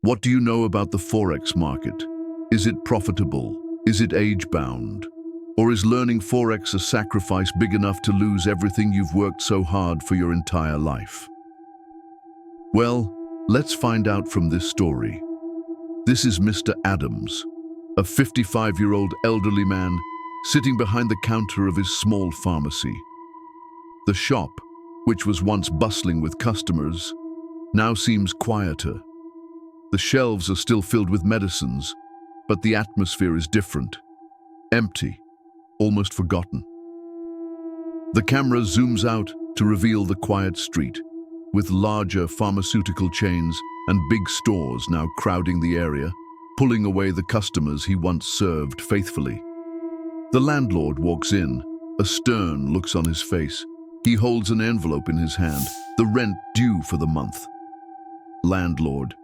What do you know about the Forex market? Is it profitable? Is it age-bound? Or is learning Forex a sacrifice big enough to lose everything you've worked so hard for your entire life? Well, let's find out from this story. This is Mr. Adams, a 55-year-old elderly man sitting behind the counter of his small pharmacy. The shop, which was once bustling with customers, now seems quieter. The shelves are still filled with medicines, but the atmosphere is different. Empty, almost forgotten. The camera zooms out to reveal the quiet street, with larger pharmaceutical chains and big stores now crowding the area, pulling away the customers he once served faithfully. The landlord walks in, a stern look on his face. He holds an envelope in his hand, the rent due for the month. Landlord: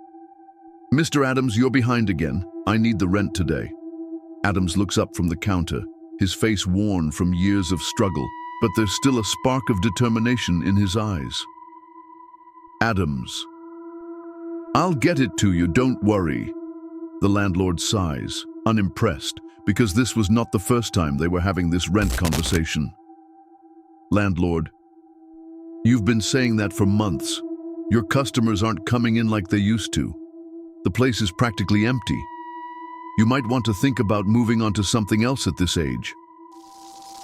"Mr. Adams, you're behind again. I need the rent today." Adams looks up from the counter, his face worn from years of struggle, but there's still a spark of determination in his eyes. Adams: "I'll get it to you, don't worry." The landlord sighs, unimpressed, because this was not the first time they were having this rent conversation. Landlord: "You've been saying that for months. Your customers aren't coming in like they used to. The place is practically empty. You might want to think about moving on to something else at this age."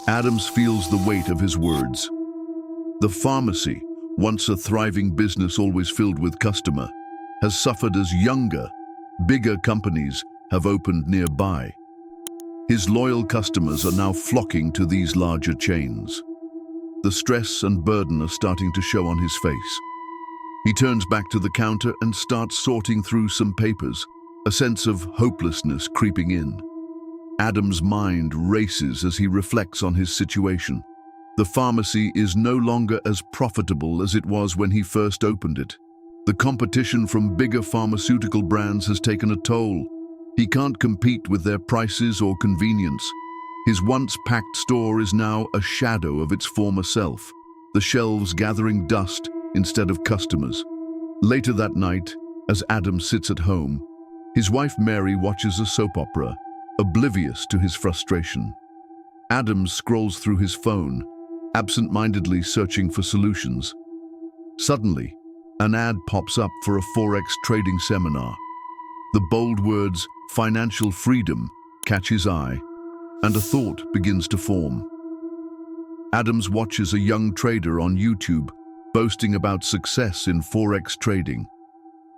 Adams feels the weight of his words. The pharmacy, once a thriving business always filled with customer, has suffered as younger, bigger companies have opened nearby. His loyal customers are now flocking to these larger chains. The stress and burden are starting to show on his face. He turns back to the counter and starts sorting through some papers, a sense of hopelessness creeping in. Adam's mind races as he reflects on his situation. The pharmacy is no longer as profitable as it was when he first opened it. The competition from bigger pharmaceutical brands has taken a toll. He can't compete with their prices or convenience. His once packed store is now a shadow of its former self, the shelves gathering dust instead of customers. Later that night, as Adam sits at home, his wife Mary watches a soap opera, oblivious to his frustration. Adam scrolls through his phone, absent-mindedly searching for solutions. Suddenly, an ad pops up for a Forex trading seminar. The bold words, "financial freedom," catch his eye, and a thought begins to form. Adams watches a young trader on YouTube boasting about success in Forex trading.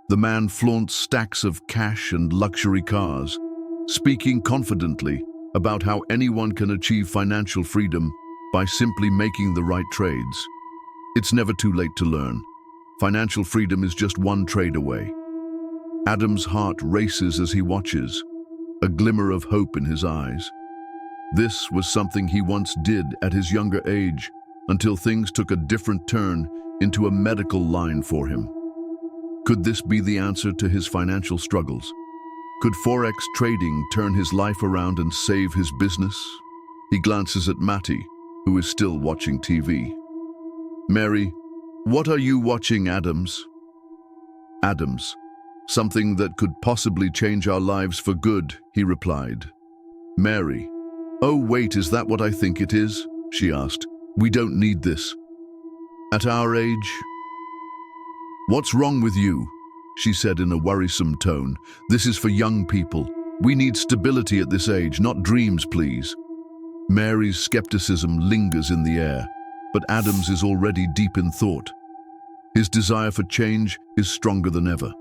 The man flaunts stacks of cash and luxury cars, speaking confidently about how anyone can achieve financial freedom by simply making the right trades. It's never too late to learn. Financial freedom is just one trade away. Adam's heart races as he watches, a glimmer of hope in his eyes. This was something he once did at his younger age, until things took a different turn into a medical line for him. Could this be the answer to his financial struggles? Could Forex trading turn his life around and save his business? He glances at Matty, who is still watching TV. "Mary, what are you watching, Adams?" Adams: "Something that could possibly change our lives for good," he replied. Mary: "Oh wait, is that what I think it is?" she asked. "We don't need this. At our age." "What's wrong with you?" she said in a worrisome tone. "This is for young people. We need stability at this age, not dreams, please." Mary's skepticism lingers in the air, but Adams is already deep in thought. His desire for change is stronger than ever.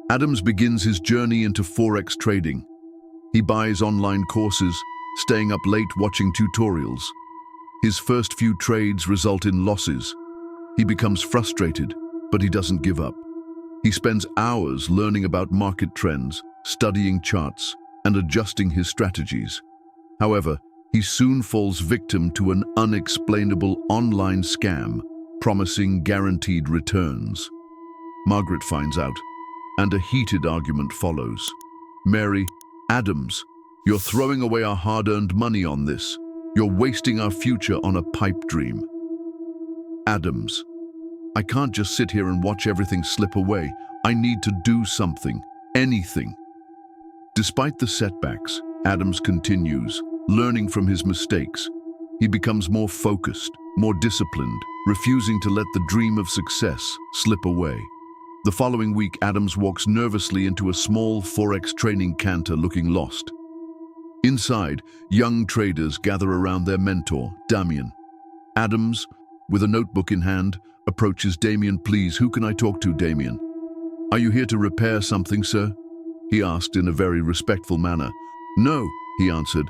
Adams begins his journey into Forex trading. He buys online courses, staying up late watching tutorials. His first few trades result in losses. He becomes frustrated, but he doesn't give up. He spends hours learning about market trends, studying charts, and adjusting his strategies. However, he soon falls victim to an unexplainable online scam, promising guaranteed returns. Margaret finds out, and a heated argument follows. Mary: "Adams, you're throwing away our hard-earned money on this. You're wasting our future on a pipe dream." Adams: I can't just sit here and watch everything slip away. I need to do something, anything. Despite the setbacks, Adams continues, learning from his mistakes. He becomes more focused, more disciplined, refusing to let the dream of success slip away. The following week, Adams walks nervously into a small Forex training canter looking lost. Inside, young traders gather around their mentor, Damien. Adams, with a notebook in hand, approaches Damien. "Please, who can I talk to, Damien?" "Are you here to repair something, sir?" he asked in a very respectful manner. "No," he answered.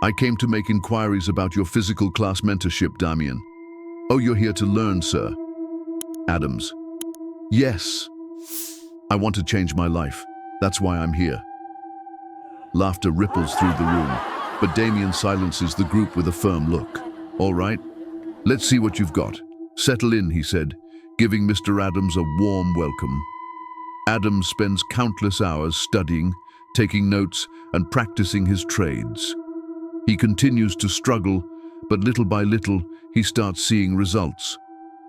"I came to make inquiries about your physical class mentorship, Damien." "Oh, you're here to learn, sir." Adams: "Yes. I want to change my life. That's why I'm here." Laughter ripples through the room, but Damien silences the group with a firm look. "All right, let's see what you've got. Settle in," he said, giving Mr. Adams a warm welcome. Adams spends countless hours studying, taking notes, and practicing his trades. He continues to struggle, but little by little, he starts seeing results.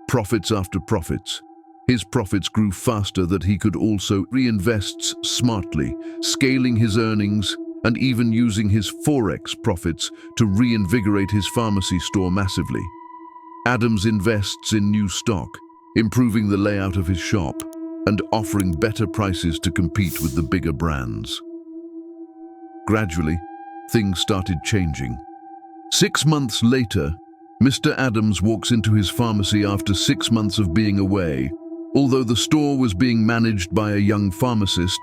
Profits after profits. His profits grew faster than he could also reinvest smartly, scaling his earnings and even using his Forex profits to reinvigorate his pharmacy store massively. Adams invests in new stock, improving the layout of his shop and offering better prices to compete with the bigger brands. Gradually, things started changing. 6 months later, Mr. Adams walks into his pharmacy after 6 months of being away, although the store was being managed by a young pharmacist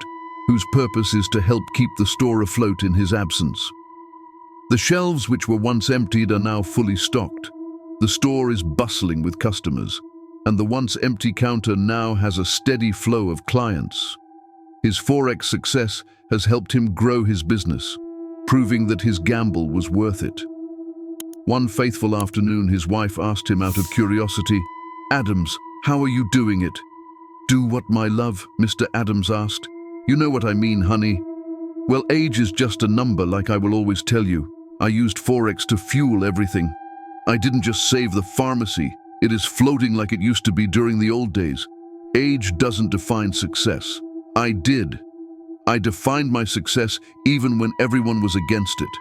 whose purpose is to help keep the store afloat in his absence. The shelves which were once emptied are now fully stocked. The store is bustling with customers, and the once empty counter now has a steady flow of clients. His Forex success has helped him grow his business, proving that his gamble was worth it. One faithful afternoon, his wife asked him out of curiosity, "Adams, how are you doing it?" "Do what, my love?" Mr. Adams asked. "You know what I mean, honey. Well, age is just a number, like I will always tell you. I used Forex to fuel everything. I didn't just save the pharmacy. It is floating like it used to be during the old days. Age doesn't define success. I did. I defined my success even when everyone was against it."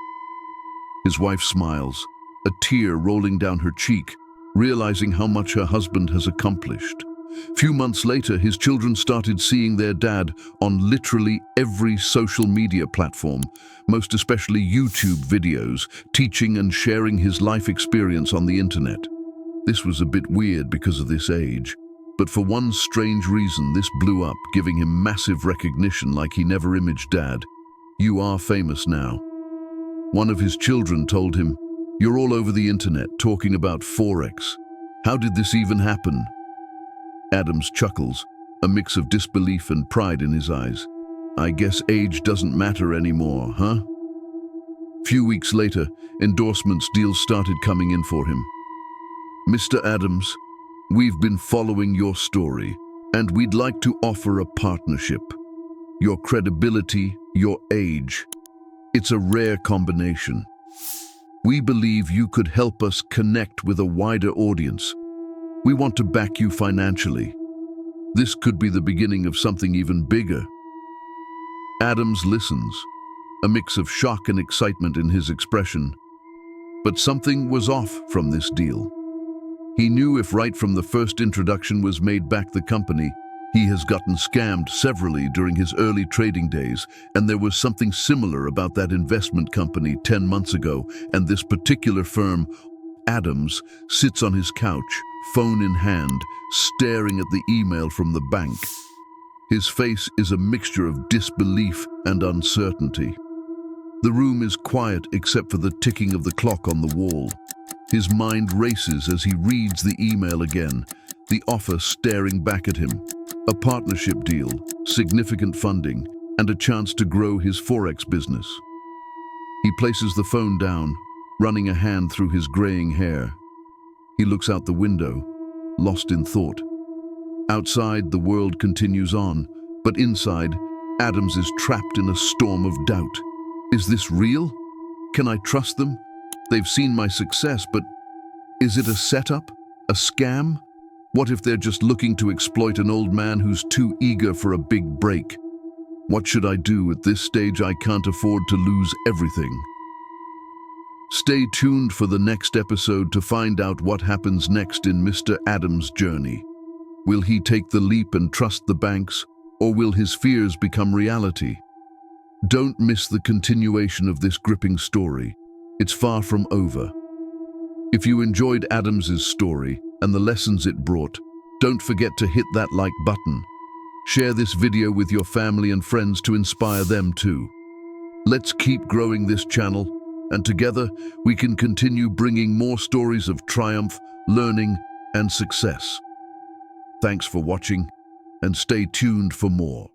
His wife smiles, a tear rolling down her cheek, realizing how much her husband has accomplished. Few months later, his children started seeing their dad on literally every social media platform, most especially YouTube videos, teaching and sharing his life experience on the internet. This was a bit weird because of this age, but for one strange reason, this blew up, giving him massive recognition like he never imaged Dad. "You are famous now." One of his children told him, "You're all over the internet talking about Forex. How did this even happen?" Adams chuckles, a mix of disbelief and pride in his eyes. "I guess age doesn't matter anymore, huh?" Few weeks later, endorsement deals started coming in for him. "Mr. Adams, we've been following your story, and we'd like to offer a partnership. Your credibility, your age. It's a rare combination. We believe you could help us connect with a wider audience. We want to back you financially. This could be the beginning of something even bigger." Adams listens, a mix of shock and excitement in his expression. But something was off from this deal. He knew if right from the first introduction was made back the company, he has gotten scammed severally during his early trading days, and there was something similar about that investment company 10 months ago, and this particular firm. Adams sits on his couch, phone in hand, staring at the email from the bank. His face is a mixture of disbelief and uncertainty. The room is quiet except for the ticking of the clock on the wall. His mind races as he reads the email again, the offer staring back at him. A partnership deal, significant funding, and a chance to grow his Forex business. He places the phone down, running a hand through his graying hair. He looks out the window, lost in thought. Outside, the world continues on, but inside, Adams is trapped in a storm of doubt. Is this real? Can I trust them? They've seen my success, but is it a setup? A scam? What if they're just looking to exploit an old man who's too eager for a big break? What should I do at this stage? I can't afford to lose everything. Stay tuned for the next episode to find out what happens next in Mr. Adam's journey. Will he take the leap and trust the banks, or will his fears become reality? Don't miss the continuation of this gripping story. It's far from over. If you enjoyed Adam's story and the lessons it brought, don't forget to hit that like button. Share this video with your family and friends to inspire them too. Let's keep growing this channel, and together we can continue bringing more stories of triumph, learning, and success. Thanks for watching, and stay tuned for more.